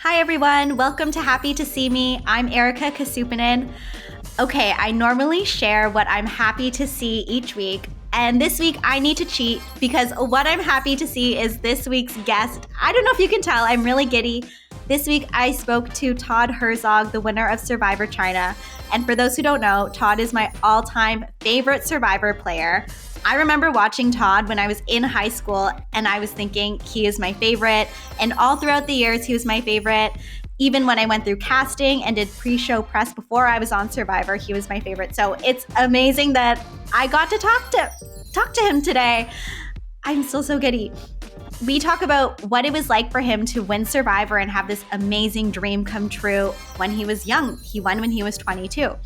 Hi everyone, welcome to Happy to See Me. I'm Erika Casupanan. Okay, I normally share what I'm happy to see each week, and this week I need to cheat because what I'm happy to see is this week's guest. I don't know if you can tell, I'm really giddy. This week I spoke to Todd Herzog, the winner of Survivor China. And for those who don't know, Todd is my all-time favorite Survivor player. I remember watching Todd when I was in high school, and I was thinking he is my favorite. And all throughout the years, he was my favorite. Even when I went through casting and did pre-show press before I was on Survivor, he was my favorite. So it's amazing that I got to talk to him today. I'm still so giddy. We talk about what it was like for him to win Survivor and have this amazing dream come true when he was young. He won when he was 22.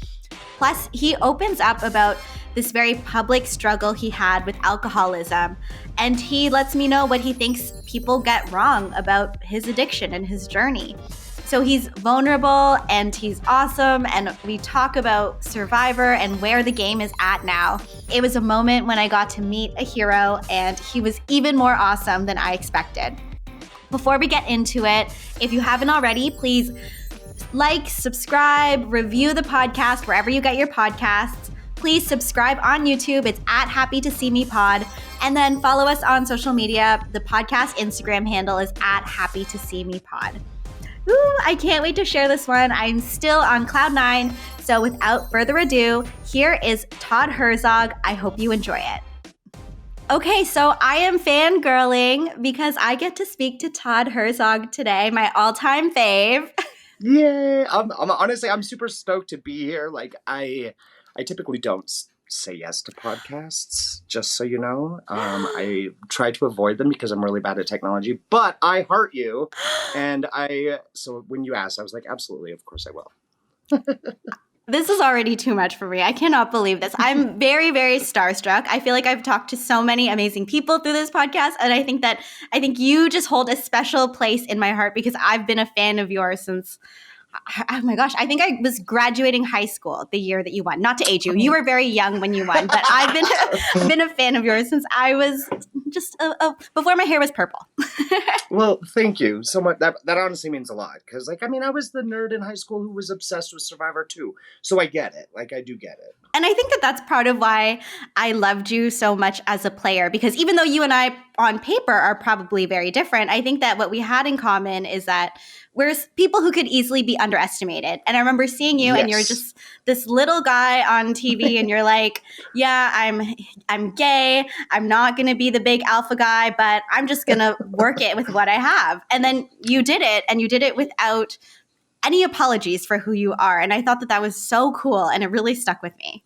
Plus, he opens up about this very public struggle he had with alcoholism, and he lets me know what he thinks people get wrong about his addiction and his journey. So he's vulnerable and he's awesome, and we talk about Survivor and where the game is at now. It was a moment when I got to meet a hero, and he was even more awesome than I expected. Before we get into it, if you haven't already, please like, subscribe, review the podcast wherever you get your podcasts. Please subscribe on YouTube. It's at Happy to See Me Pod. And then follow us on social media. The podcast Instagram handle is at Happy to See Me Pod. Ooh, I can't wait to share this one. I'm still on cloud nine. So without further ado, here is Todd Herzog. I hope you enjoy it. Okay, so I am fangirling because I get to speak to Todd Herzog today, my all-time fave. Yeah, I'm honestly, I'm super stoked to be here. Like, I typically don't say yes to podcasts, just so you know. I try to avoid them because I'm really bad at technology, but I heart you. And so when you asked, I was like, absolutely, of course I will. This is already too much for me. I cannot believe this. I'm very, very starstruck. I feel like I've talked to so many amazing people through this podcast, and I think you just hold a special place in my heart because I've been a fan of yours since, oh my gosh, I think I was graduating high school the year that you won. Not to age you. You were very young when you won, but I've been a fan of yours since I was just before my hair was purple. Well, thank you so much. That honestly means a lot because, I was the nerd in high school who was obsessed with Survivor too. So I get it. I do get it. And I think that that's part of why I loved you so much as a player, because even though you and I on paper are probably very different, I think that what we had in common is that we're people who could easily be underestimated. And I remember seeing you, and you're just this little guy on TV, and you're like, yeah, I'm gay. I'm not going to be the big alpha guy, but I'm just going to work it with what I have. And then you did it, and you did it without any apologies for who you are. And I thought that was so cool, and it really stuck with me.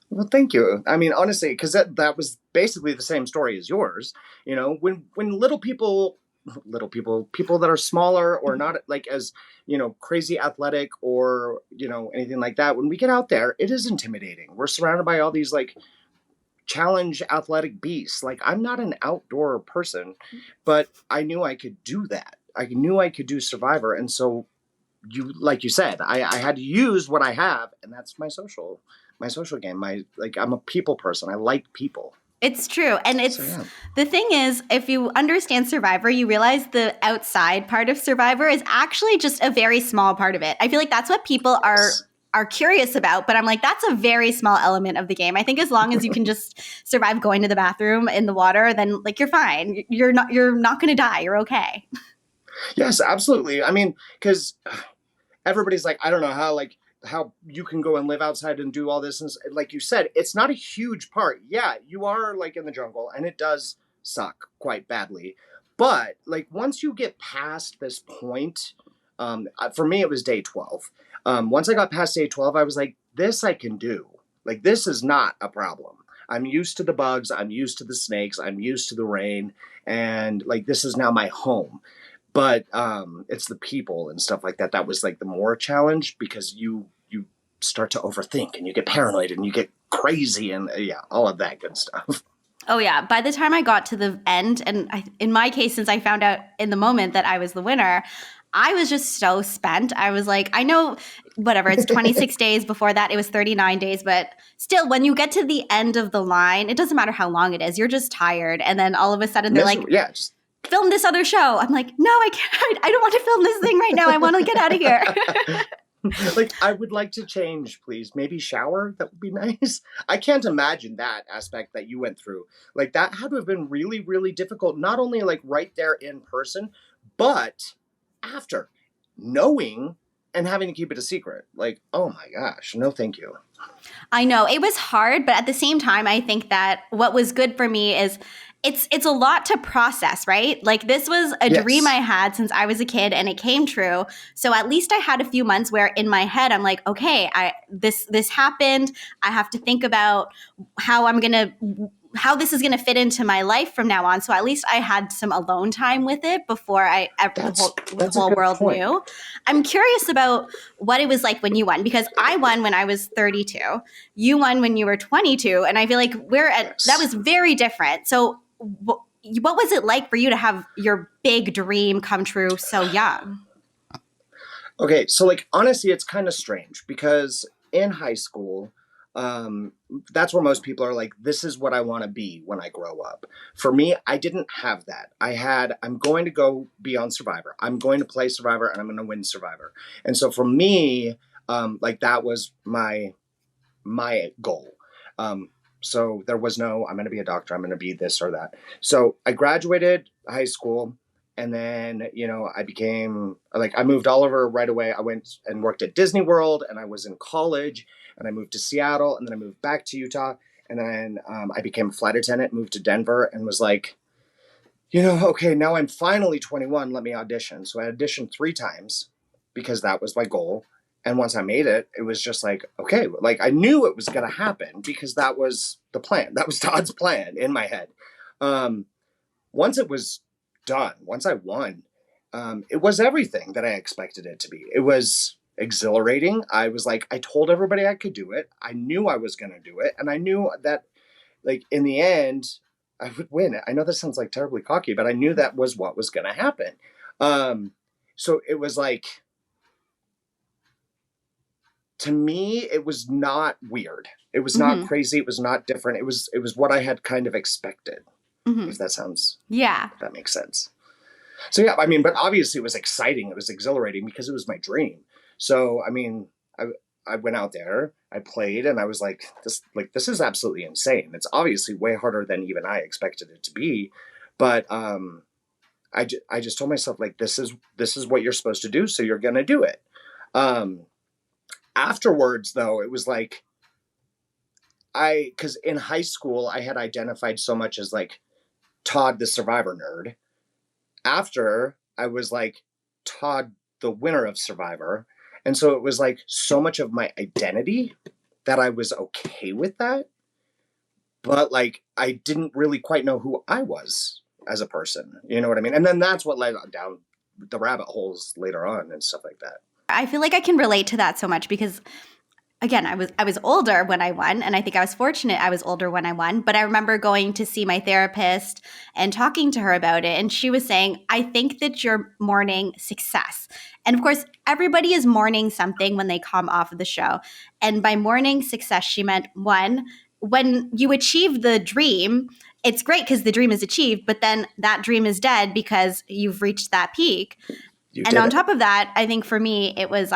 Well, thank you. I mean, honestly, because that was basically the same story as yours. You know, when little people that are smaller or not like as, crazy athletic or, anything like that, when we get out there, it is intimidating. We're surrounded by all these like challenge athletic beasts. Like, I'm not an outdoor person, but I knew I could do that. I knew I could do Survivor. And so like you said, I had to use what I have, and that's my social game. I'm a people person. I like people. It's true. And the thing is, if you understand Survivor, you realize the outside part of Survivor is actually just a very small part of it. I feel like that's what people are curious about, but I'm like, that's a very small element of the game. I think as long as you can just survive going to the bathroom in the water, then like you're fine. You're not going to die. You're okay. Yes, absolutely. I mean, because everybody's like, I don't know how you can go and live outside and do all this. And like you said, it's not a huge part. Yeah, you are like in the jungle, and it does suck quite badly. But like once you get past this point, for me, it was day 12. Once I got past day 12, I was like, this I can do. Like, this is not a problem. I'm used to the bugs. I'm used to the snakes. I'm used to the rain. And like, this is now my home. But it's the people and stuff like that. That was like the more challenge, because you start to overthink and you get paranoid and you get crazy and all of that good stuff. Oh, yeah. By the time I got to the end, and in my case, since I found out in the moment that I was the winner, I was just so spent. I was like, I know, whatever, it's 26 days. Before that, it was 39 days. But still, when you get to the end of the line, it doesn't matter how long it is. You're just tired. And then all of a sudden, they're like, film this other show. I'm like, no, I can't. I don't want to film this thing right now. I want to get out of here. Like, I would like to change, please. Maybe shower? That would be nice. I can't imagine that aspect that you went through. Like, that had to have been really, really difficult. Not only like right there in person, but after knowing and having to keep it a secret. Like, oh my gosh, no, thank you. I know it was hard, but at the same time, I think that what was good for me is it's a lot to process, right? Like this was a dream I had since I was a kid and it came true. So at least I had a few months where in my head I'm like, okay, this happened. I have to think about how this is going to fit into my life from now on. So at least I had some alone time with it before the whole world knew. I'm curious about what it was like when you won, because I won when I was 32. You won when you were 22. And I feel like that was very different. So what was it like for you to have your big dream come true so young? Okay. So like, honestly, it's kind of strange because in high school, that's where most people are like, this is what I want to be when I grow up. For me, I didn't have that. I'm going to go be on Survivor. I'm going to play Survivor and I'm going to win Survivor. And so for me, like that was my goal. So there was no, I'm going to be a doctor. I'm going to be this or that. So I graduated high school and then, I moved all over right away. I went and worked at Disney World and I was in college. And I moved to Seattle, and then I moved back to Utah, and then I became a flight attendant, moved to Denver, and was like, okay, now I'm finally 21, let me audition. So I auditioned 3 times because that was my goal. And once I made it, it was just like, okay, like I knew it was going to happen because that was the plan. That was Todd's plan in my head. Once it was done, once I won, it was everything that I expected it to be. It was exhilarating. I was like, I told everybody I could do it. I knew I was going to do it. And I knew that like in the end, I would win. I know this sounds like terribly cocky, but I knew that was what was going to happen. So it was like, to me, it was not weird. It was not crazy. It was not different. It was what I had kind of expected. If that sounds, if that makes sense. So yeah, I mean, but obviously it was exciting. It was exhilarating because it was my dream. So, I mean, I went out there, I played, and I was like, this is absolutely insane. It's obviously way harder than even I expected it to be. But I just told myself, like, this is what you're supposed to do, so you're going to do it. Afterwards, though, it was like, because in high school, I had identified so much as, like, Todd, the Survivor nerd. After, I was like, Todd, the winner of Survivor. And so it was like so much of my identity that I was okay with that. But like, I didn't really quite know who I was as a person. You know what I mean? And then that's what led down the rabbit holes later on and stuff like that. I feel like I can relate to that so much because again, I was older when I won, and I think I was fortunate I was older when I won. But I remember going to see my therapist and talking to her about it, and she was saying, I think that you're mourning success. And of course, everybody is mourning something when they come off of the show. And by mourning success, she meant, one, when you achieve the dream, it's great because the dream is achieved, but then that dream is dead because you've reached that peak. And on top of that, I think for me, it was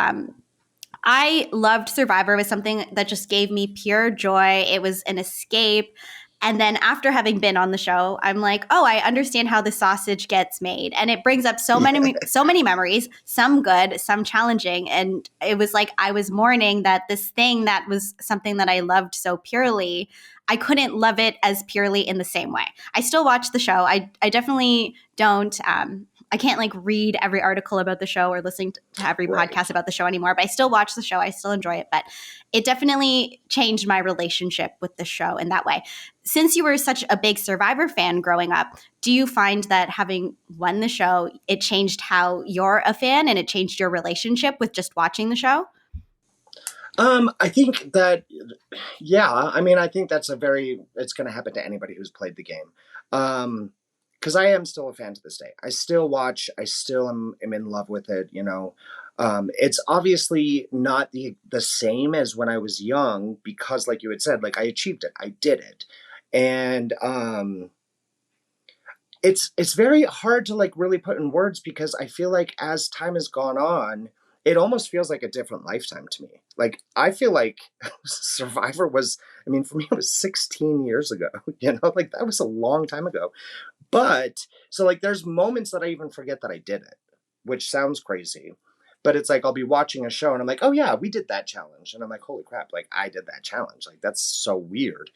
I loved Survivor. It was something that just gave me pure joy. It was an escape. And then after having been on the show, I'm like, oh, I understand how the sausage gets made. And it brings up so many memories, some good, some challenging. And it was like I was mourning that this thing that was something that I loved so purely, I couldn't love it as purely in the same way. I still watch the show. I definitely don't I can't like read every article about the show or listening to every podcast about the show anymore, but I still watch the show. I still enjoy it, but it definitely changed my relationship with the show in that way. Since you were such a big Survivor fan growing up, do you find that having won the show, it changed how you're a fan and it changed your relationship with just watching the show? I think that, yeah, I mean, I think that's it's going to happen to anybody who's played the game. Because I am still a fan to this day. I still watch. I still am in love with it. It's obviously not the same as when I was young because, like you had said, like I achieved it. I did it, and it's very hard to like really put in words, because I feel like as time has gone on, it almost feels like a different lifetime to me. Like I feel like Survivor was, I mean, for me it was 16 years ago, like that was a long time ago. But so like there's moments that I even forget that I did it, which sounds crazy. But it's like I'll be watching a show and I'm like, oh yeah, we did that challenge. And I'm like, holy crap, like I did that challenge. Like that's so weird.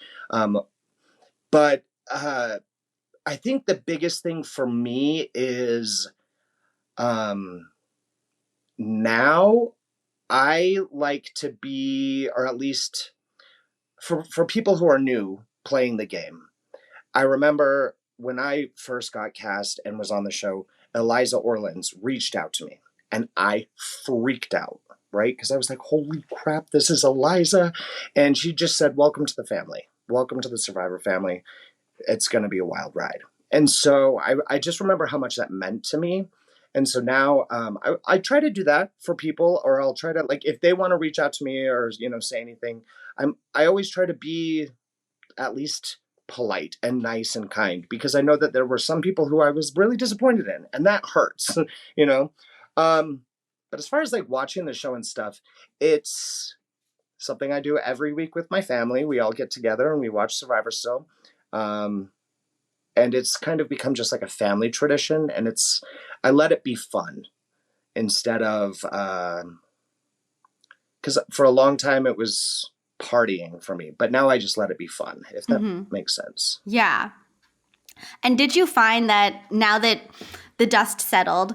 But I think the biggest thing for me is now I like to be, or at least for people who are new playing the game. I remember when I first got cast and was on the show, Eliza Orlins reached out to me and I freaked out, right? Because I was like, holy crap, this is Eliza. And she just said, welcome to the family. Welcome to the Survivor family. It's going to be a wild ride. And so I just remember how much that meant to me. And so now I try to do that for people, or I'll try to, like, if they want to reach out to me or, say anything, I always try to be at least polite and nice and kind, because I know that there were some people who I was really disappointed in, and that hurts, But as far as like watching the show and stuff, it's something I do every week with my family. We all get together and we watch Survivor still. And it's kind of become just like a family tradition, and I let it be fun instead of, because for a long time it was partying for me, but now I just let it be fun, if that makes sense. Yeah. And did you find that now that the dust settled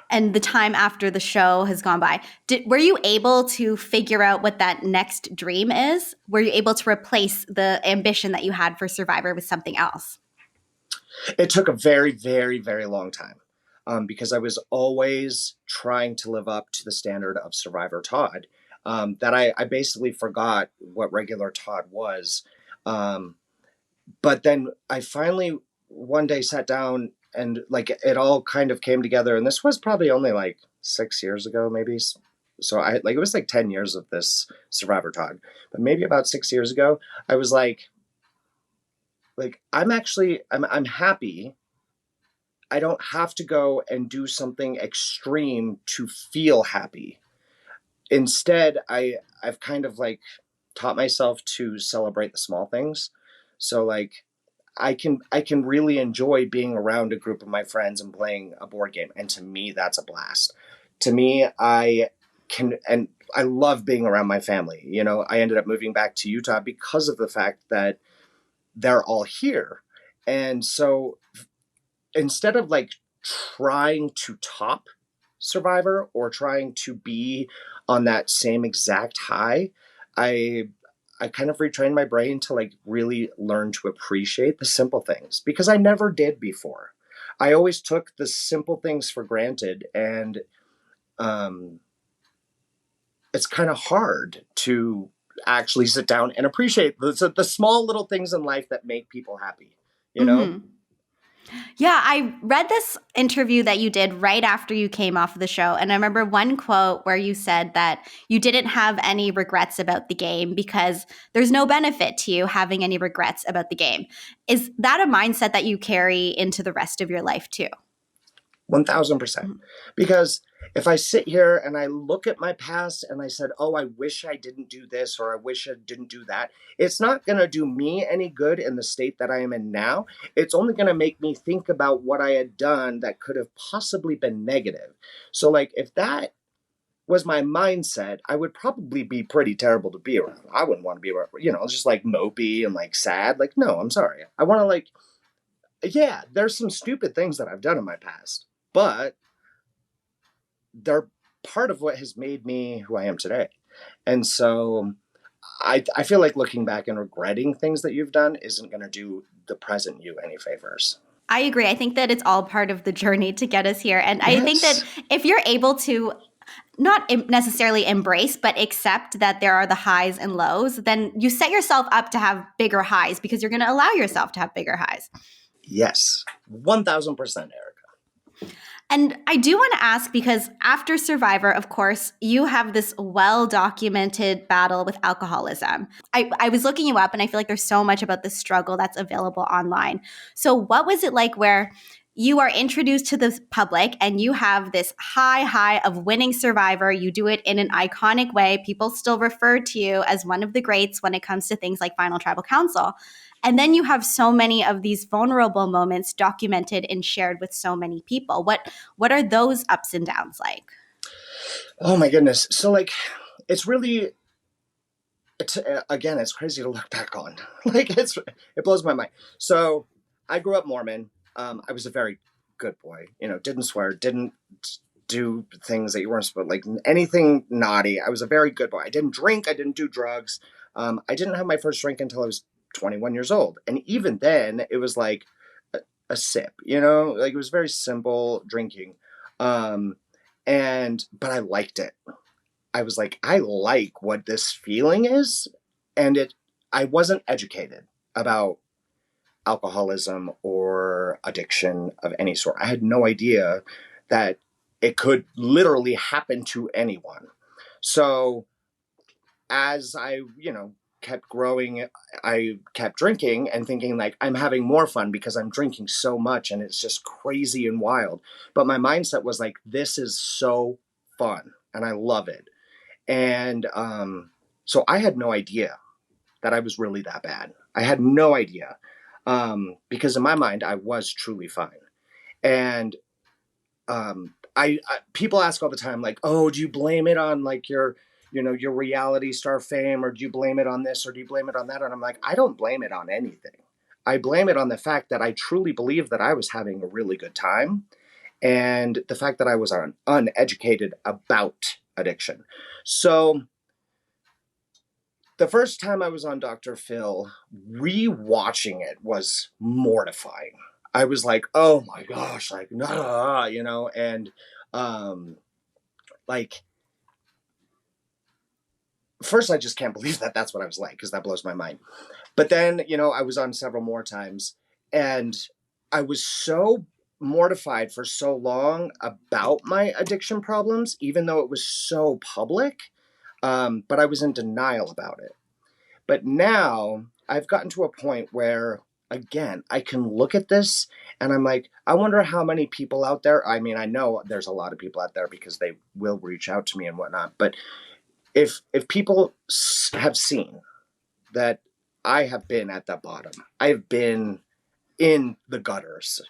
and the time after the show has gone by, were you able to figure out what that next dream is? Were you able to replace the ambition that you had for Survivor with something else? It took a very, very, very long time, because I was always trying to live up to the standard of Survivor Todd, that I basically forgot what regular Todd was. But then I finally one day sat down and like it all kind of came together. And this was probably only like 6 years ago, maybe. So it was like 10 years of this Survivor Todd, but maybe about 6 years ago, I was like, I'm happy. I don't have to go and do something extreme to feel happy. Instead, I've kind of like taught myself to celebrate the small things. So like I can really enjoy being around a group of my friends and playing a board game. And to me, that's a blast. To me, I love being around my family. I ended up moving back to Utah because of the fact that they're all here. And so instead of like trying to top Survivor or trying to be on that same exact high, I kind of retrained my brain to like really learn to appreciate the simple things, because I never did before. I always took the simple things for granted, and it's kind of hard to actually sit down and appreciate the small little things in life that make people happy, Yeah, I read this interview that you did right after you came off of the show. And I remember one quote where you said that you didn't have any regrets about the game because there's no benefit to you having any regrets about the game. Is that a mindset that you carry into the rest of your life too? 1000%. Because if I sit here and I look at my past and I said, oh, I wish I didn't do this, or I wish I didn't do that, it's not going to do me any good in the state that I am in now. It's only going to make me think about what I had done that could have possibly been negative. So like if that was my mindset, I would probably be pretty terrible to be around. I wouldn't want to be around, just like mopey and like sad. Like, no, I'm sorry. I want to like, yeah, there's some stupid things that I've done in my past, but they're part of what has made me who I am today. And so I feel like looking back and regretting things that you've done isn't going to do the present you any favors. I agree. I think that it's all part of the journey to get us here. And I think that if you're able to not necessarily embrace, but accept that there are the highs and lows, then you set yourself up to have bigger highs because you're going to allow yourself to have bigger highs. Yes, 1000%, Erika. And I do want to ask, because after Survivor, of course, you have this well-documented battle with alcoholism. I was looking you up, and I feel like there's so much about this struggle that's available online. So what was it like where you are introduced to the public and you have this high of winning Survivor? You do it in an iconic way. People still refer to you as one of the greats when it comes to things like Final Tribal Council. And then you have so many of these vulnerable moments documented and shared with so many people. What are those ups and downs like? Oh my goodness. So like, it's really, again, it's crazy to look back on. Like it blows my mind. So I grew up Mormon. I was a very good boy, didn't swear, didn't do things that you weren't supposed, like anything naughty. I was a very good boy. I didn't drink. I didn't do drugs. I didn't have my first drink until I was 21 years old. And even then it was like a sip, like it was very simple drinking. But I liked it. I was like, I like what this feeling is. And I wasn't educated about alcoholism or addiction of any sort. I had no idea that it could literally happen to anyone. So as I, kept growing, I kept drinking and thinking like I'm having more fun because I'm drinking so much and it's just crazy and wild. But my mindset was like, this is so fun and I love it. And so I had no idea that I was really that bad. I had no idea because in my mind, I was truly fine. And I people ask all the time, like, oh, do you blame it on like your reality star fame, or do you blame it on this, or do you blame it on that? And I'm like, I don't blame it on anything. I blame it on the fact that I truly believe that I was having a really good time, and the fact that I was uneducated about addiction. So the first time I was on Dr. Phil, rewatching it was mortifying. I was like, oh my gosh, like, nah, and like, first I just can't believe that that's what I was like, because that blows my mind. But then, I was on several more times, and I was so mortified for so long about my addiction problems, even though it was so public. But I was in denial about it. But now I've gotten to a point where, again, I can look at this and I'm like, I wonder how many people out there, I mean, I know there's a lot of people out there because they will reach out to me and whatnot. But if people have seen that I have been at the bottom, I've been in the gutters,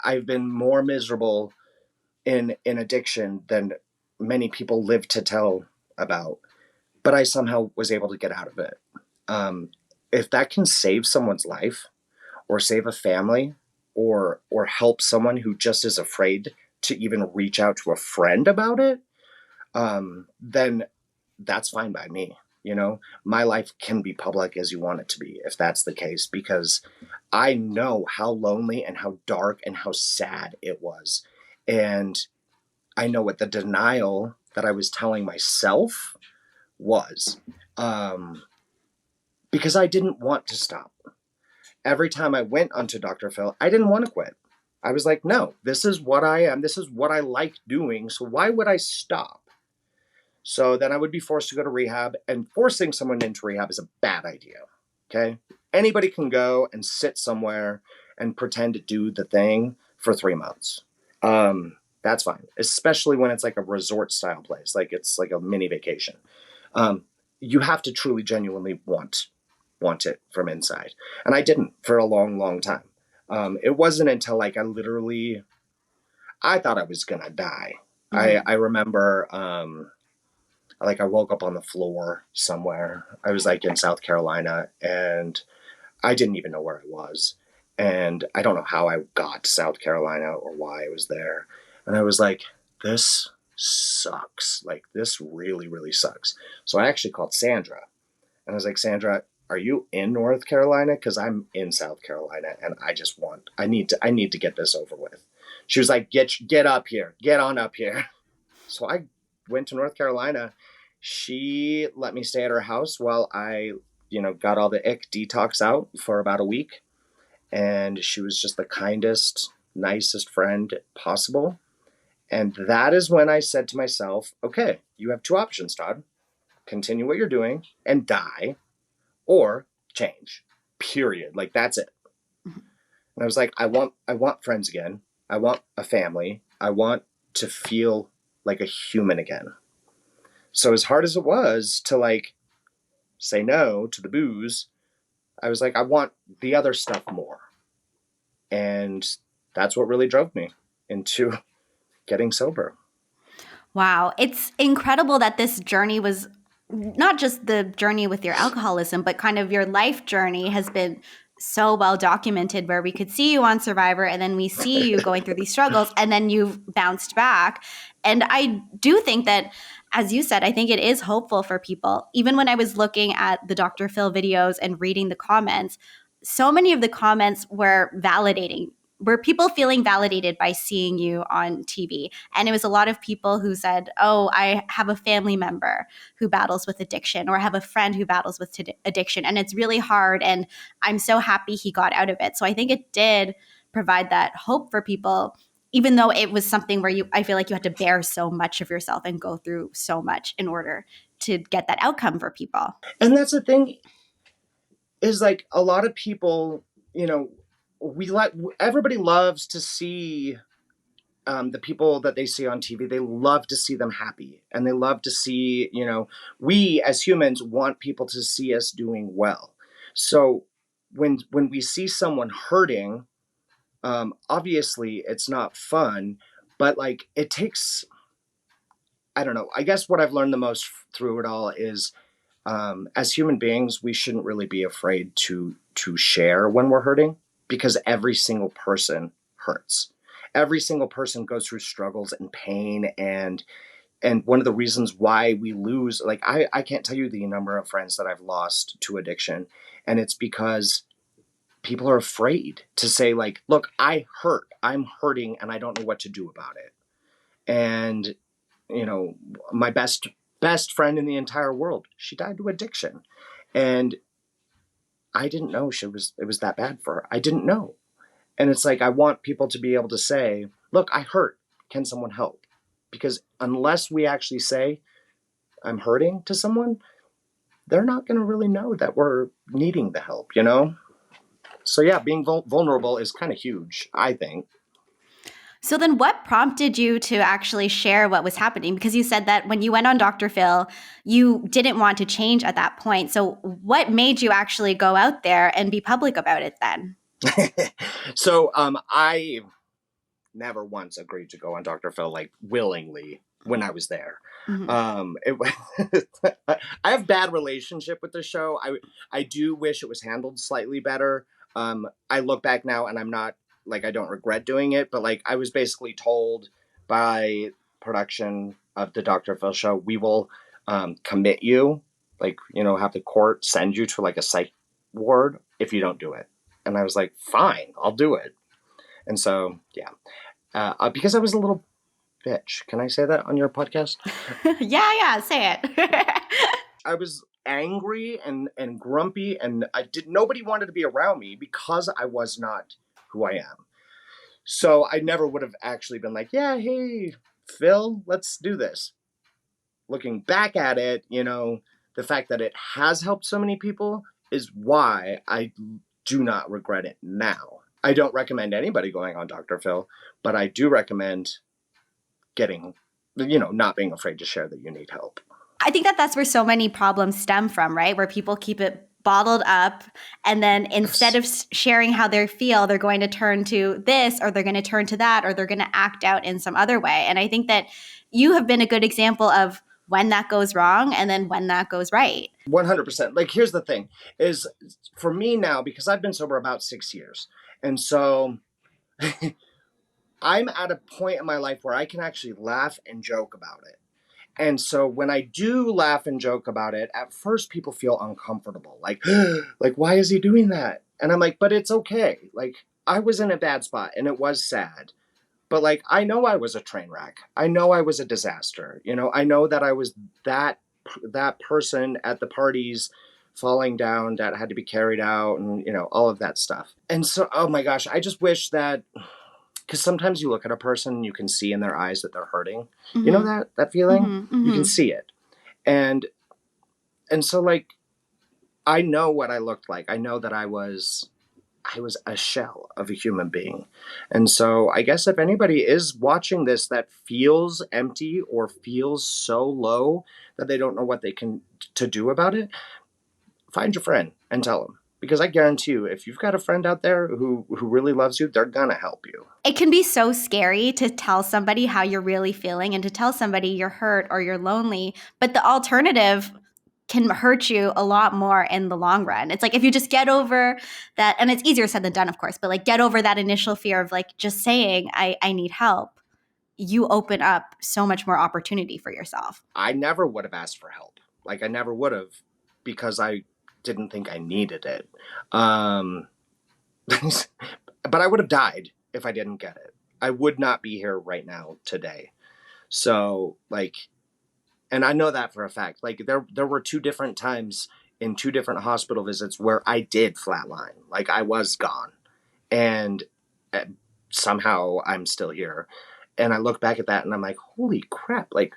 I've been more miserable in addiction than many people live to tell about, but I somehow was able to get out of it. If that can save someone's life or save a family or help someone who just is afraid to even reach out to a friend about it, then that's fine by me. My life can be public as you want it to be, if that's the case, because I know how lonely and how dark and how sad it was. And I know what the denial that I was telling myself was, because I didn't want to stop. Every time I went onto Dr. Phil, I didn't want to quit. I was like, no, this is what I am. This is what I like doing. So why would I stop? So then I would be forced to go to rehab, and forcing someone into rehab is a bad idea. Okay. Anybody can go and sit somewhere and pretend to do the thing for 3 months. That's fine. Especially when it's like a resort style place, like it's like a mini vacation. You have to truly, genuinely want it from inside. And I didn't for a long, long time. It wasn't until like I thought I was going to die. Mm-hmm. I remember, like I woke up on the floor somewhere. I was like in South Carolina and I didn't even know where I was. And I don't know how I got to South Carolina or why I was there. And I was like, this sucks. Like this really, really sucks. So I actually called Sandra and I was like, Sandra, are you in North Carolina? Cause I'm in South Carolina and I need to get this over with. She was like, get up here, get on up here. So I went to North Carolina. She let me stay at her house while I, got all the ick detox out for about a week. And she was just the kindest, nicest friend possible. And that is when I said to myself, okay, you have two options, Todd. Continue what you're doing and die, or change. Period. Like, that's it. And I was like, I want friends again. I want a family. I want to feel like a human again. So as hard as it was to like say no to the booze, I was like, I want the other stuff more. And that's what really drove me into getting sober. Wow. It's incredible that this journey was not just the journey with your alcoholism, but kind of your life journey has been so well documented, where we could see you on Survivor and then we see you going through these struggles and then you've bounced back. And I do think that, as you said, I think it is hopeful for people. Even when I was looking at the Dr. Phil videos and reading the comments, so many of the comments were validating. Were people feeling validated by seeing you on TV? And it was a lot of people who said, oh, I have a family member who battles with addiction, or I have a friend who battles with addiction, and it's really hard. And I'm so happy he got out of it. So I think it did provide that hope for people, even though it was something where I feel like you had to bear so much of yourself and go through so much in order to get that outcome for people. And that's the thing, is like a lot of people, everybody loves to see the people that they see on TV. They love to see them happy, and they love to see, we as humans want people to see us doing well. So when we see someone hurting, obviously it's not fun, but like it takes, I don't know, I guess what I've learned the most through it all is, as human beings, we shouldn't really be afraid to share when we're hurting, because every single person hurts. Every single person goes through struggles and pain, and one of the reasons why we lose, like I can't tell you the number of friends that I've lost to addiction, and it's because people are afraid to say, like, look, I'm hurting and I don't know what to do about it. And my best friend in the entire world, she died to addiction, and I didn't know it was that bad for her. I didn't know. And it's like, I want people to be able to say, look, I hurt. Can someone help? Because unless we actually say, I'm hurting to someone, they're not going to really know that we're needing the help, So yeah, being vulnerable is kind of huge, I think. So then what prompted you to actually share what was happening? Because you said that when you went on Dr. Phil, you didn't want to change at that point. So what made you actually go out there and be public about it then? So I never once agreed to go on Dr. Phil, like, willingly, when I was there. Mm-hmm. I have bad relationship with the show. I do wish it was handled slightly better. I look back now and I'm not, like, I don't regret doing it, but like I was basically told by production of the Dr. Phil show, we will commit you, like, have the court send you to like a psych ward if you don't do it. And I was like, fine, I'll do it. And so, yeah, because I was a little bitch. Can I say that on your podcast? Yeah, say it. I was angry and grumpy, and nobody wanted to be around me because I was not who I am. So I never would have actually been like, yeah, hey, Phil, let's do this. Looking back at it, the fact that it has helped so many people is why I do not regret it now. I don't recommend anybody going on Dr. Phil, but I do recommend not being afraid to share that you need help. I think that's where so many problems stem from, right? Where people keep it bottled up, and then instead of sharing how they feel, they're going to turn to this, or they're going to turn to that, or they're going to act out in some other way. And I think that you have been a good example of when that goes wrong and then when that goes right. 100%. Like, here's the thing is, for me now, because I've been sober about 6 years. And so I'm at a point in my life where I can actually laugh and joke about it. And so when I do laugh and joke about it, at first people feel uncomfortable. Like, like, why is he doing that? And I'm like, but it's okay. Like, I was in a bad spot and it was sad. But like, I know I was a train wreck. I know I was a disaster. I know that I was that person at the parties falling down that had to be carried out, and all of that stuff. And so, oh my gosh, I just wish that because sometimes you look at a person and you can see in their eyes that they're hurting. Mm-hmm. You know that feeling? Mm-hmm. You can see it. And so like, I know what I looked like. I know that I was a shell of a human being. And so I guess if anybody is watching this that feels empty or feels so low that they don't know what they can to do about it, find your friend and tell them. Because I guarantee you, if you've got a friend out there who really loves you, they're gonna help you. It can be so scary to tell somebody how you're really feeling and to tell somebody you're hurt or you're lonely. But the alternative can hurt you a lot more in the long run. It's like if you just get over that, and it's easier said than done, of course, but like get over that initial fear of like just saying, I need help, you open up so much more opportunity for yourself. I never would have asked for help. Like, I never would have, because I didn't think I needed it. But I would have died if I didn't get it. I would not be here right now today. So, like, and I know that for a fact. Like, there were 2 different times in 2 different hospital visits where I did flatline. Like, I was gone. And somehow I'm still here. And I look back at that and I'm like, holy crap. Like,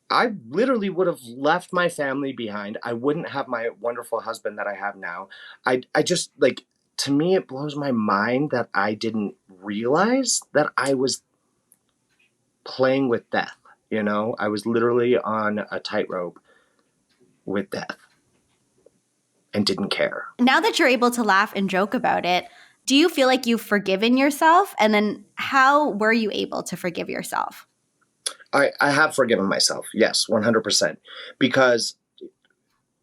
I literally would have left my family behind. I wouldn't have my wonderful husband that I have now. I just, like, to me, it blows my mind that I didn't realize that I was playing with death. You know, I was literally on a tightrope with death and didn't care. Now that you're able to laugh and joke about it, do you feel like you've forgiven yourself? And then how were you able to forgive yourself? I have forgiven myself. Yes, 100%. Because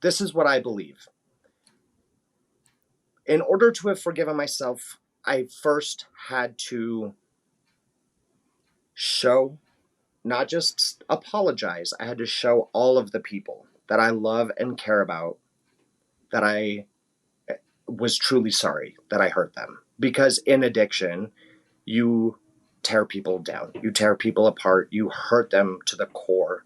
this is what I believe. In order to have forgiven myself, I first had to show, not just apologize, I had to show all of the people that I love and care about that I was truly sorry that I hurt them. Because in addiction, you tear people down, you tear people apart, you hurt them to the core.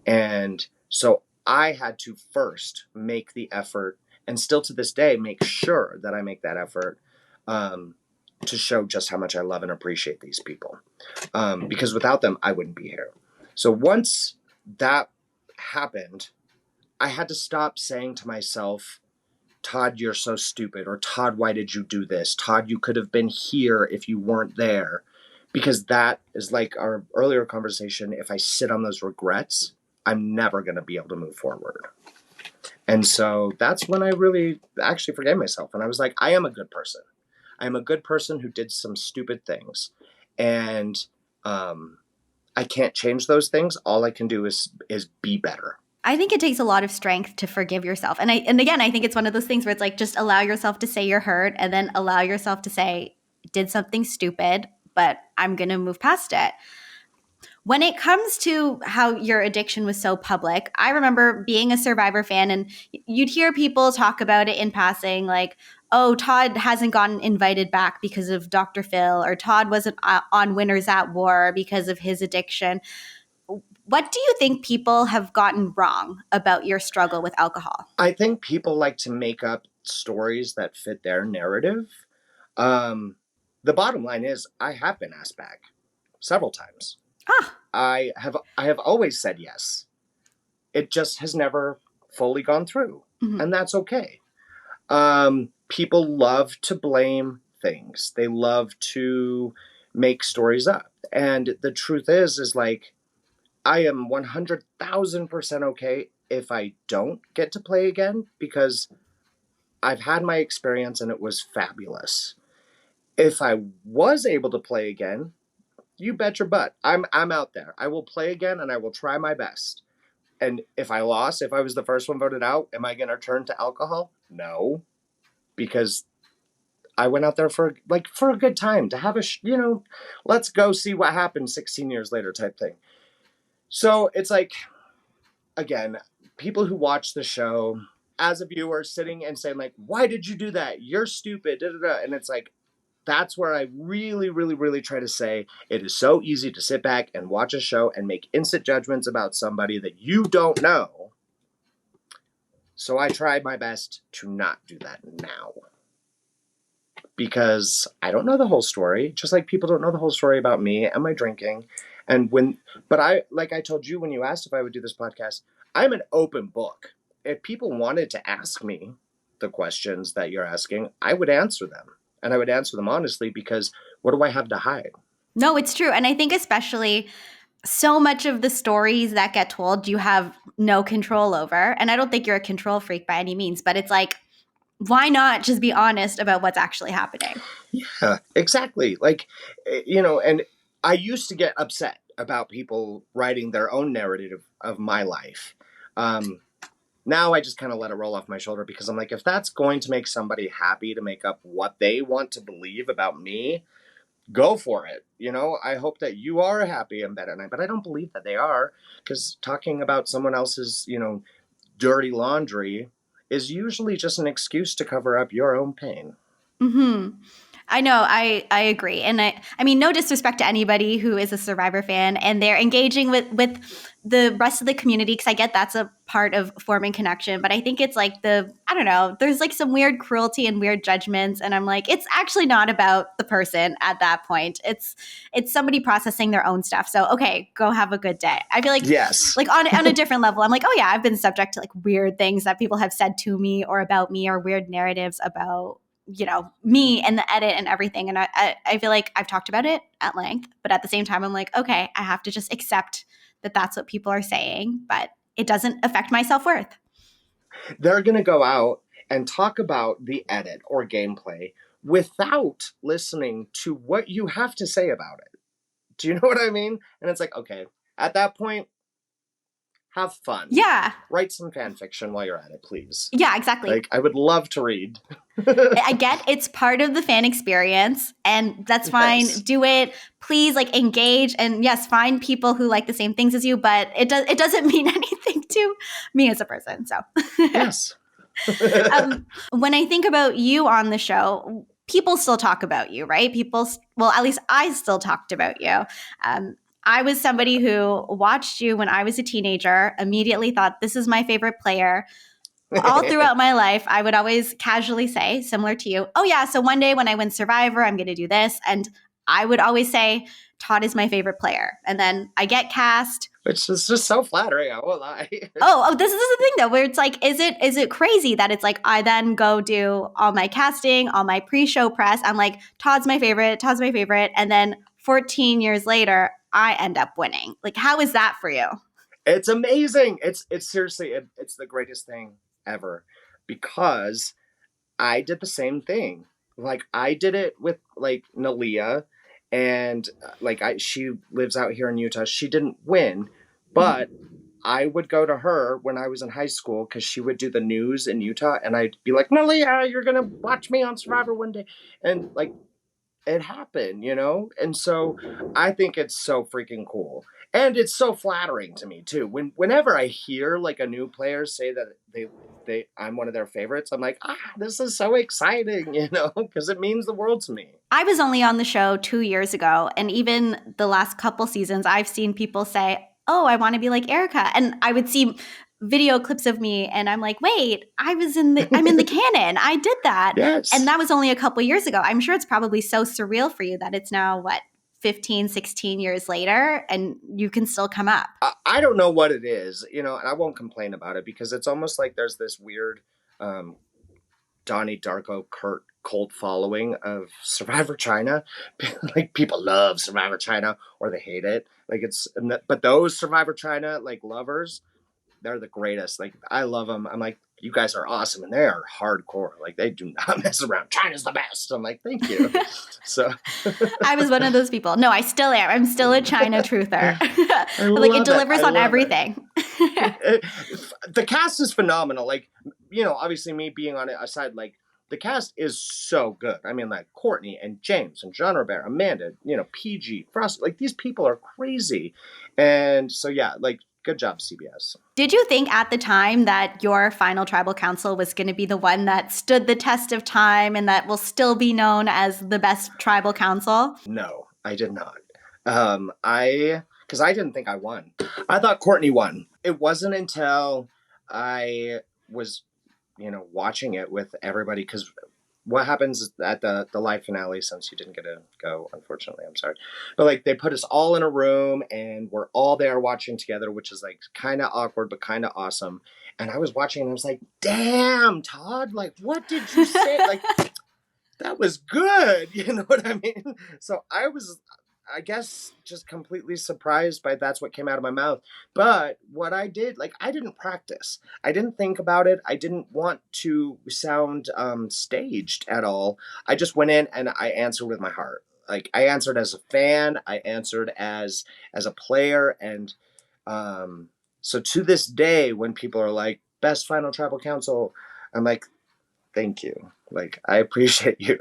And so I had to first make the effort, and still to this day make sure that I make that effort, to show just how much I love and appreciate these people, because without them I wouldn't be here. So once that happened, I had to stop saying to myself, Todd, you're so stupid, or Todd, why did you do this? Todd, you could have been here if you weren't there. Because that is like our earlier conversation. If I sit on those regrets, I'm never going to be able to move forward. And so that's when I really actually forgave myself. And I was like, I am a good person. I am a good person who did some stupid things. And I can't change those things. All I can do is be better. I think it takes a lot of strength to forgive yourself. And again, I think it's one of those things where it's like, just allow yourself to say you're hurt and then allow yourself to say, did something stupid, but I'm going to move past it. When it comes to how your addiction was so public, I remember being a Survivor fan and you'd hear people talk about it in passing, like, oh, Todd hasn't gotten invited back because of Dr. Phil, or Todd wasn't on Winners at War because of his addiction. What do you think people have gotten wrong about your struggle with alcohol? I think people like to make up stories that fit their narrative. The bottom line is I have been asked back several times. I have always said yes. It just has never fully gone through. Mm-hmm. And that's okay. People love to blame things. They love to make stories up. And the truth is like, I am 100,000% okay if I don't get to play again, because I've had my experience and it was fabulous. If I was able to play again, you bet your butt, I'm out there. I will play again and I will try my best. And if I lost, if I was the first one voted out, am I going to turn to alcohol? No, because I went out there for a good time, to have let's go see what happens 16 years later type thing. So it's like, again, people who watch the show as a viewer sitting and saying like, why did you do that? You're stupid. Da, da, da. And it's like, that's where I really, really, really try to say it is so easy to sit back and watch a show and make instant judgments about somebody that you don't know. So I try my best to not do that now. because I don't know the whole story, just like people don't know the whole story about me and my drinking. But like I told you when you asked if I would do this podcast, I'm an open book. If people wanted to ask me the questions that you're asking, I would answer them. And I would answer them honestly, because what do I have to hide? No, it's true. And I think especially so much of the stories that get told, you have no control over. And I don't think you're a control freak by any means, but it's like, why not just be honest about what's actually happening? Yeah, exactly. Like, and I used to get upset about people writing their own narrative of my life. Now I just kind of let it roll off my shoulder, because I'm like, if that's going to make somebody happy to make up what they want to believe about me, go for it. I hope that you are happy in bed at night, but I don't believe that they are, because talking about someone else's, dirty laundry is usually just an excuse to cover up your own pain. Mm-hmm. I know. I agree. And I mean, no disrespect to anybody who is a Survivor fan and they're engaging with the rest of the community, because I get that's a part of forming connection. But I think it's like I don't know, there's like some weird cruelty and weird judgments. And I'm like, it's actually not about the person at that point. It's somebody processing their own stuff. So, okay, go have a good day. I feel like, yes, like on a different level, I'm like, oh yeah, I've been subject to like weird things that people have said to me or about me, or weird narratives about me and the edit and everything. And I feel like I've talked about it at length, but at the same time, I'm like, okay, I have to just accept that that's what people are saying, but it doesn't affect my self-worth. They're going to go out and talk about the edit or gameplay without listening to what you have to say about it. Do you know what I mean? And it's like, okay, at that point, have fun. Yeah. Write some fan fiction while you're at it, please. Yeah, exactly. Like, I would love to read. I get it's part of the fan experience, and that's fine. Yes. Do it. Please, like, engage, and yes, find people who like the same things as you, but it doesn't mean anything to me as a person. So yes. When I think about you on the show, people still talk about you, right? Well, at least I still talked about you. I was somebody who watched you when I was a teenager, immediately thought, this is my favorite player. All throughout my life, I would always casually say, similar to you, oh yeah, so one day when I win Survivor, I'm going to do this. And I would always say, Todd is my favorite player. And then I get cast. Which is just so flattering, I won't lie. This is the thing though, where it's like, is it crazy that it's like I then go do all my casting, all my pre-show press. I'm like, Todd's my favorite, and then 14 years later, I end up winning. Like, how is that for you? It's amazing. It's seriously, it's the greatest thing ever, because I did the same thing. Like, I did it with like Nalia, and she lives out here in Utah. She didn't win, but I would go to her when I was in high school, because she would do the news in Utah, and I'd be like, Nalia, you're gonna watch me on Survivor one day, and like, it happened, And so I think it's so freaking cool. And it's so flattering to me too. Whenever I hear like a new player say that I'm one of their favorites, I'm like, this is so exciting, because it means the world to me. I was only on the show 2 years ago, and even the last couple seasons, I've seen people say, oh, I want to be like Erika. And I would see video clips of me and I'm like, wait, I'm in the canon. I did that. Yes. And that was only a couple years ago. I'm sure it's probably so surreal for you that it's now 15, 16 years later and you can still come up. I don't know what it is, and I won't complain about it, because it's almost like there's this weird Donnie Darko cult following of Survivor China. Like, people love Survivor China or they hate it. Like, but those Survivor China like lovers, they're the greatest. Like, I love them. I'm like, you guys are awesome, and they are hardcore. Like, they do not mess around. China's the best. I'm like, thank you. So I was one of those people. No, I still am. I'm still a China truther. Like, it delivers on everything. The cast is phenomenal. Like, obviously me being on it aside, like, the cast is so good. I mean, like, Courtney and James and John Robert, Amanda, PG, Frost, like, these people are crazy. And so, yeah, like, good job, CBS. Did you think at the time that your final tribal council was going to be the one that stood the test of time and that will still be known as the best tribal council? No, I did not. Because I didn't think I won. I thought Courtney won. It wasn't until I was, watching it with everybody, because what happens at the live finale, since you didn't get to go, unfortunately, I'm sorry. But like they put us all in a room and we're all there watching together, which is like kind of awkward, but kind of awesome. And I was watching and I was like, damn, Todd, like, what did you say? Like, that was good. You know what I mean? So I was, I guess, just completely surprised by that's what came out of my mouth. But what I did, like, I didn't practice. I didn't think about it. I didn't want to sound staged at all. I just went in and I answered with my heart. Like, I answered as a fan. I answered as a player. And so to this day, when people are like, best final tribal council, I'm like, thank you. Like, I appreciate you.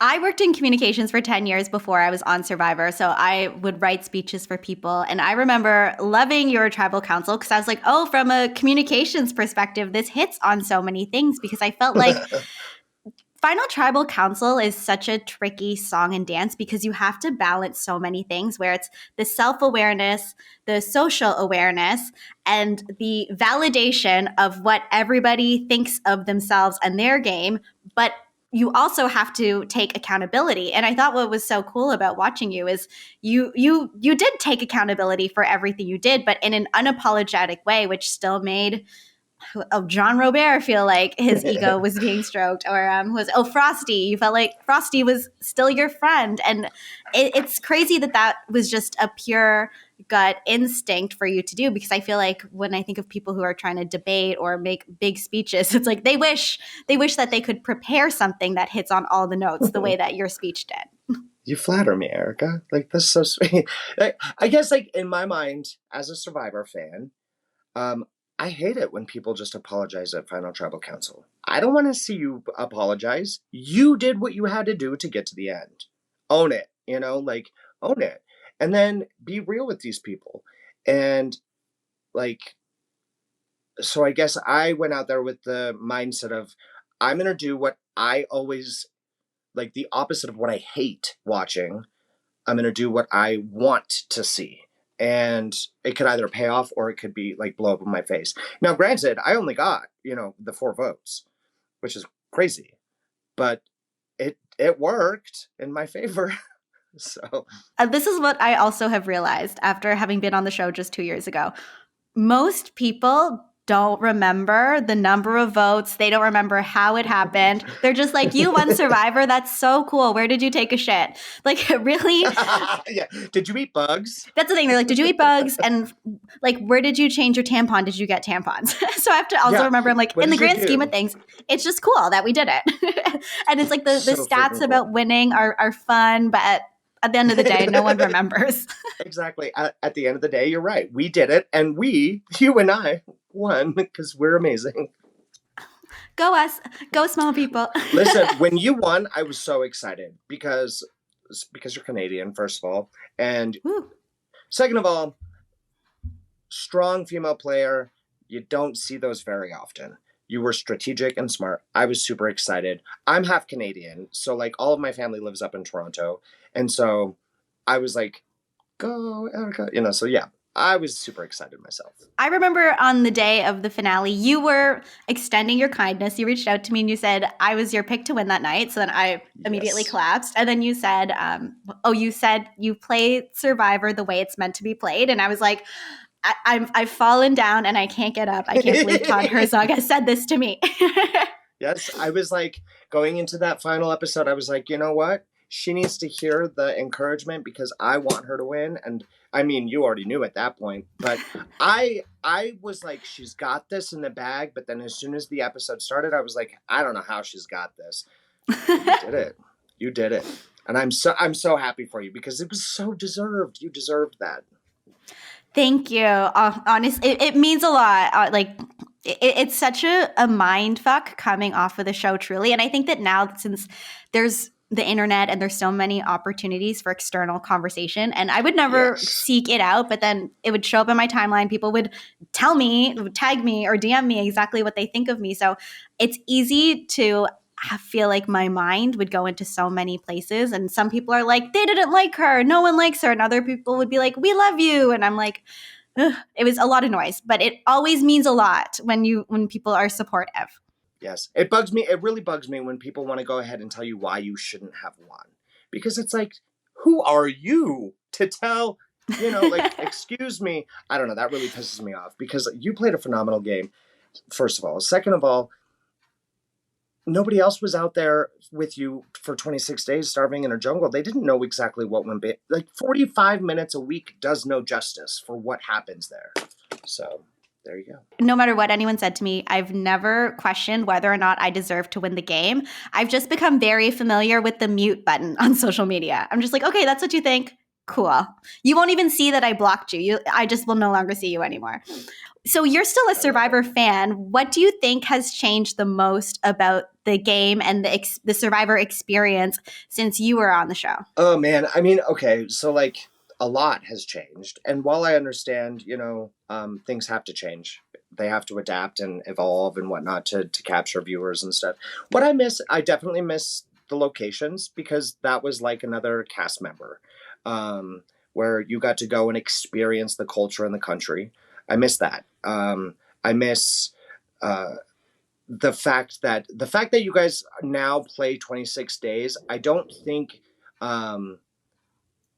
I worked in communications for 10 years before I was on Survivor, so I would write speeches for people. And I remember loving your tribal council because I was like, oh, from a communications perspective, this hits on so many things because I felt like Final Tribal Council is such a tricky song and dance because you have to balance so many things where it's the self-awareness, the social awareness, and the validation of what everybody thinks of themselves and their game. But you also have to take accountability. And I thought what was so cool about watching you is you did take accountability for everything you did, but in an unapologetic way, which still made John Robert feel like his ego was being stroked, or Frosty. You felt like Frosty was still your friend, and it's crazy that was just a pure gut instinct for you to do. Because I feel like when I think of people who are trying to debate or make big speeches, it's like they wish that they could prepare something that hits on all the notes the way that your speech did. You flatter me, Erika. Like, that's so sweet. I guess, like, in my mind, as a Survivor fan, I hate it when people just apologize at Final Tribal Council. I don't want to see you apologize. You did what you had to do to get to the end. Own it, like, own it. And then be real with these people. And, like, so I guess I went out there with the mindset of, I'm going to do what I always, like, the opposite of what I hate watching. I'm going to do what I want to see. And it could either pay off or it could be like blow up in my face. Now, granted, I only got, the 4 votes, which is crazy, but it worked in my favor. So this is what I also have realized after having been on the show just 2 years ago. Most people don't remember the number of votes. They don't remember how it happened. They're just like, you won Survivor. That's so cool. Where did you take a shit? Like, really? Yeah. Did you eat bugs? That's the thing. They're like, did you eat bugs? And like, where did you change your tampon? Did you get tampons? So I have to also remember, I'm like, in the grand scheme of things, it's just cool that we did it. And it's like the stats about winning are fun, but at the end of the day, no one remembers. Exactly. At the end of the day, you're right. We did it. And you and I won because we're amazing. Go us. Go small people. Listen, when you won, I was so excited because you're Canadian, first of all. And second of all, strong female player. You don't see those very often. You were strategic and smart. I was super excited. I'm half Canadian. So like all of my family lives up in Toronto. And so I was like, go, Erika. So yeah, I was super excited myself. I remember on the day of the finale, you were extending your kindness. You reached out to me and you said, I was your pick to win that night. So then I immediately collapsed. And then you said, you said you play Survivor the way it's meant to be played. And I was like, I've fallen down and I can't get up. I can't believe Todd Herzog has said this to me. Yes, I was like, going into that final episode, I was like, you know what? She needs to hear the encouragement because I want her to win. And I mean, you already knew at that point, but I was like, she's got this in the bag. But then as soon as the episode started, I was like, I don't know how she's got this. You did it. You did it. And I'm so happy for you because it was so deserved. You deserved that. Thank you. Honestly, it means a lot. It's such a mind fuck coming off of the show, truly. And I think that now, since there's the internet and there's so many opportunities for external conversation, and I would never seek it out, but then it would show up in my timeline. People would tell me, tag me, or DM me exactly what they think of me. So it's easy to feel like my mind would go into so many places, and some people are like, they didn't like her, no one likes her, and other people would be like, we love you, and I'm like, ugh. It was a lot of noise, but it always means a lot when people are supportive. Yes. It bugs me. It really bugs me when people want to go ahead and tell you why you shouldn't have won. Because it's like, who are you to tell, like, excuse me. I don't know. That really pisses me off because you played a phenomenal game, first of all. Second of all, nobody else was out there with you for 26 days starving in a jungle. They didn't know exactly what went bad. Like 45 minutes a week does no justice for what happens there. So there you go. No matter what anyone said to me, I've never questioned whether or not I deserve to win the game. I've just become very familiar with the mute button on social media. I'm just like, okay, that's what you think. Cool. You won't even see that I blocked you. I just will no longer see you anymore. So you're still a Survivor fan. What do you think has changed the most about the game and the Survivor experience since you were on the show? Oh, man. I mean, okay. So, like, a lot has changed. And while I understand, things have to change, they have to adapt and evolve and whatnot to capture viewers and stuff. What I definitely miss the locations because that was like another cast member where you got to go and experience the culture in the country. I miss that. I miss the fact that you guys now play 26 days. I don't think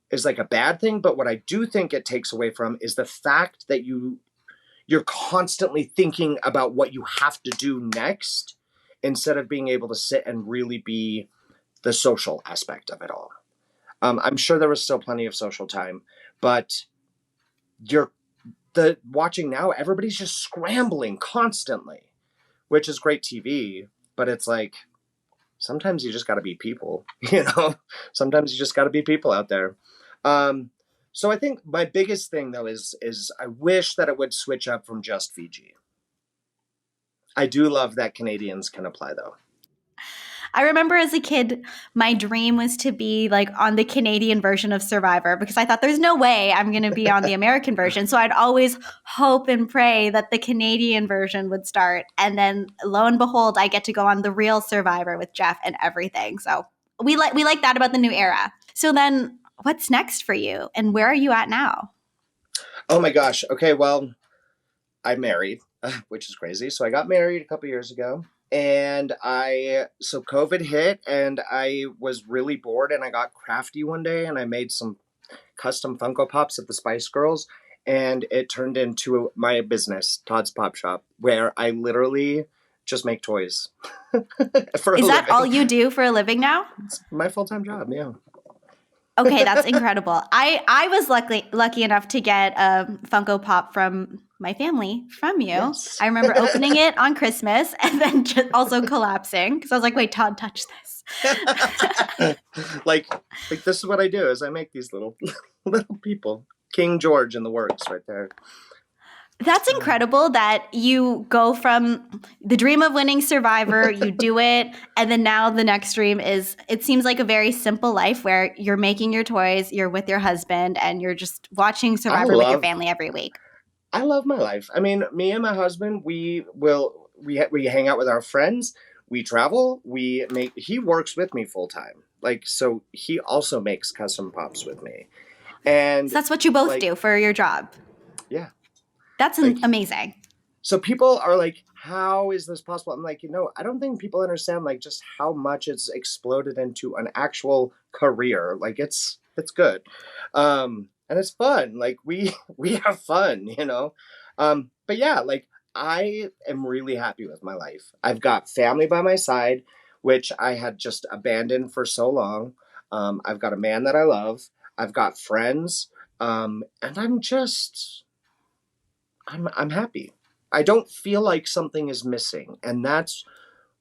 is like a bad thing, but what I do think it takes away from is the fact that you're constantly thinking about what you have to do next instead of being able to sit and really be the social aspect of it all. I'm sure there was still plenty of social time, but watching now, everybody's just scrambling constantly, which is great TV, but it's like, sometimes you just got to be people, sometimes you just got to be people out there. So I think my biggest thing though is I wish that it would switch up from just Fiji. I do love that Canadians can apply though. I remember as a kid, my dream was to be like on the Canadian version of Survivor because I thought there's no way I'm going to be on the American version. So I'd always hope and pray that the Canadian version would start. And then lo and behold, I get to go on the real Survivor with Jeff and everything. So we like that about the new era. So then what's next for you and where are you at now? Oh my gosh. Okay, well, I'm married, which is crazy. So I got married a couple years ago. And so COVID hit and I was really bored and I got crafty one day and I made some custom Funko Pops at the Spice Girls and it turned into my business, Todd's Pop Shop, where I literally just make toys for a living. Is that all you do for a living now? It's my full-time job, yeah. Okay, that's incredible. I was lucky enough to get a Funko Pop from my family from you. Yes. I remember opening it on Christmas and then just also collapsing because I was like, wait, Todd, touch this. like this is what I do is I make these little people. King George in the works right there. That's incredible that you go from the dream of winning Survivor, you do it, and then now the next dream is, it seems like a very simple life where you're making your toys, you're with your husband, and you're just watching Survivor with your family every week. I love my life. I mean, me and my husband, we hang out with our friends, we travel, he works with me full time. Like, so he also makes custom pops with me. And so that's what you both do for your job. Yeah. That's amazing. So people are like, how is this possible? I'm like, I don't think people understand like just how much it's exploded into an actual career. Like it's good. And it's fun. Like we have fun, but yeah, like I am really happy with my life. I've got family by my side, which I had just abandoned for so long. I've got a man that I love. I've got friends. And I'm happy. I don't feel like something is missing. And that's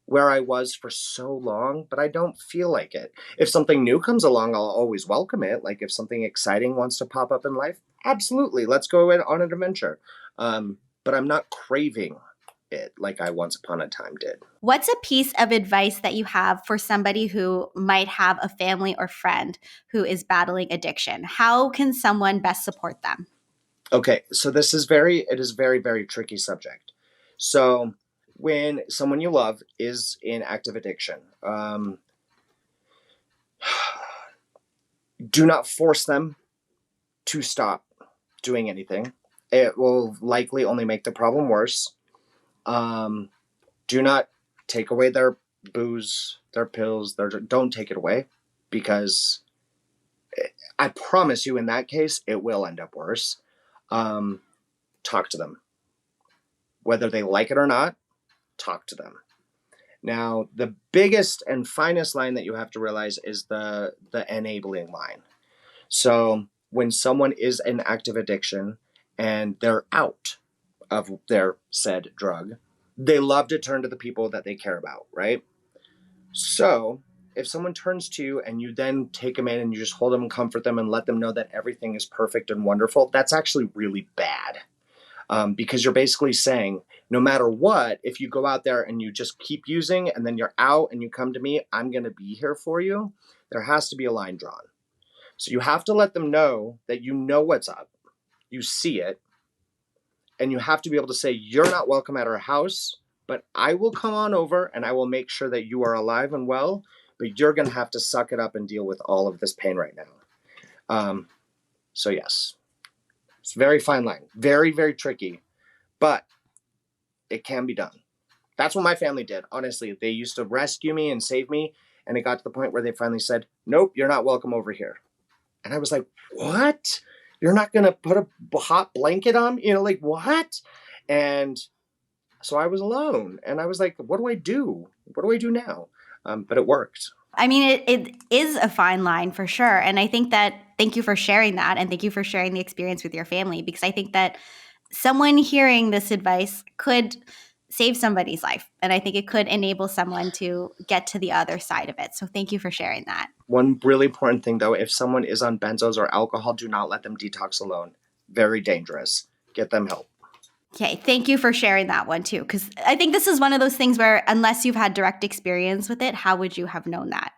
where I was for so long, but I don't feel like it. If something new comes along, I'll always welcome it. Like if something exciting wants to pop up in life, absolutely. Let's go on an adventure. But I'm not craving it like I once upon a time did. What's a piece of advice that you have for somebody who might have a family or friend who is battling addiction? How can someone best support them? Okay, so it is very, very tricky subject. So when someone you love is in active addiction, do not force them to stop doing anything. It will likely only make the problem worse. Do not take away their booze, their pills, don't take it away, because I promise you in that case, it will end up worse. Talk to them. Whether they like it or not, talk to them. Now, the biggest and finest line that you have to realize is the enabling line. So when someone is in active addiction and they're out of their said drug, they love to turn to the people that they care about, right? So if someone turns to you and you then take them in and you just hold them and comfort them and let them know that everything is perfect and wonderful, that's actually really bad. Because you're basically saying, no matter what, if you go out there and you just keep using and then you're out and you come to me, I'm going to be here for you. There has to be a line drawn. So you have to let them know that you know what's up. You see it. And you have to be able to say, you're not welcome at our house, but I will come on over and I will make sure that you are alive and well, but you're going to have to suck it up and deal with all of this pain right now. So yes, it's a very fine line. Very, very tricky, but it can be done. That's what my family did. Honestly, they used to rescue me and save me. And it got to the point where they finally said, nope, you're not welcome over here. And I was like, what? You're not going to put a hot blanket on? You know, like what? And so I was alone. And I was like, what do I do? What do I do now? But it worked. I mean, it is a fine line for sure. And I think that, thank you for sharing that. And thank you for sharing the experience with your family, because I think that someone hearing this advice could save somebody's life. And I think it could enable someone to get to the other side of it. So thank you for sharing that. One really important thing, though, if someone is on benzos or alcohol, do not let them detox alone. Very dangerous. Get them help. Okay, thank you for sharing that one too, because I think this is one of those things where unless you've had direct experience with it, how would you have known that?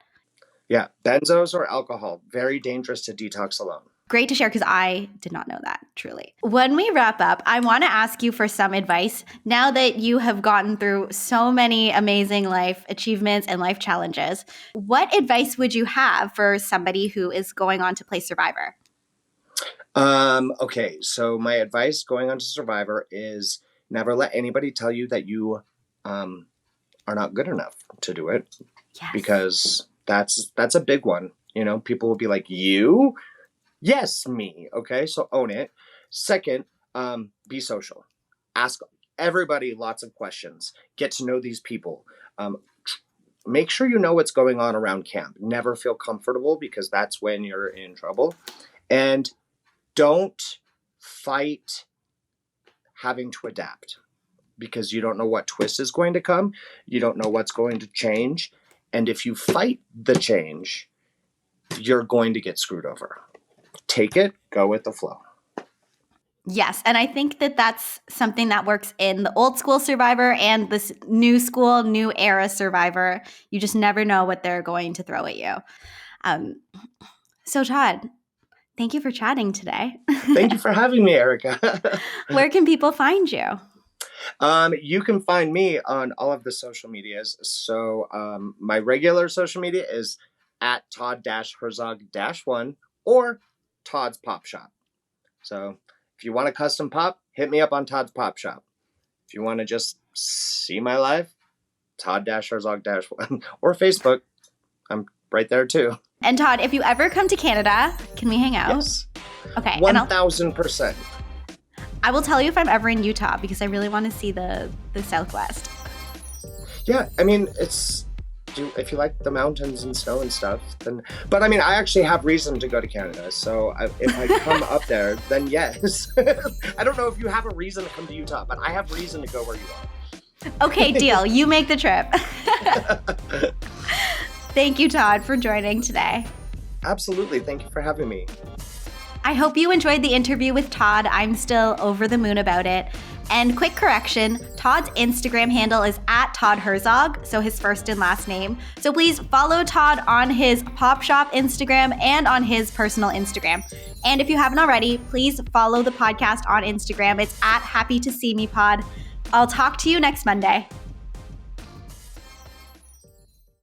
Yeah, benzos or alcohol, very dangerous to detox alone. Great to share, because I did not know that, truly. When we wrap up, I want to ask you for some advice. Now that you have gotten through so many amazing life achievements and life challenges, what advice would you have for somebody who is going on to play Survivor? Okay, so my advice going on to Survivor is never let anybody tell you that you are not good enough to do it. Yes. Because that's a big one. You know, people will be like, you? Yes, me. Okay, so own it. Second, be social. Ask everybody lots of questions. Get to know these people. Make sure you know what's going on around camp. Never feel comfortable, because that's when you're in trouble. And don't fight having to adapt, because you don't know what twist is going to come. You don't know what's going to change. And if you fight the change, you're going to get screwed over. Take it, go with the flow. Yes, and I think that that's something that works in the old school Survivor and this new school, new era Survivor. You just never know what they're going to throw at you. So Todd, thank you for chatting today. Thank you for having me, Erika. Where can people find you? You can find me on all of the social medias. So my regular social media is at Todd-Herzog-1 or Todd's Pop Shop. So if you want a custom pop, hit me up on Todd's Pop Shop. If you want to just see my life, Todd-Herzog-1 or Facebook. I'm right there too. And Todd, if you ever come to Canada, can we hang out? Yes. Okay. 1,000%. I will tell you if I'm ever in Utah, because I really want to see the Southwest. Yeah, I mean, if you like the mountains and snow and stuff, then. But I mean, I actually have reason to go to Canada. So if I come up there, then yes. I don't know if you have a reason to come to Utah, but I have reason to go where you are. Okay, deal. You make the trip. Thank you, Todd, for joining today. Absolutely. Thank you for having me. I hope you enjoyed the interview with Todd. I'm still over the moon about it. And quick correction, Todd's Instagram handle is at Todd Herzog, so his first and last name. So please follow Todd on his Pop Shop Instagram and on his personal Instagram. And if you haven't already, please follow the podcast on Instagram. It's at Happy to See Me Pod. I'll talk to you next Monday.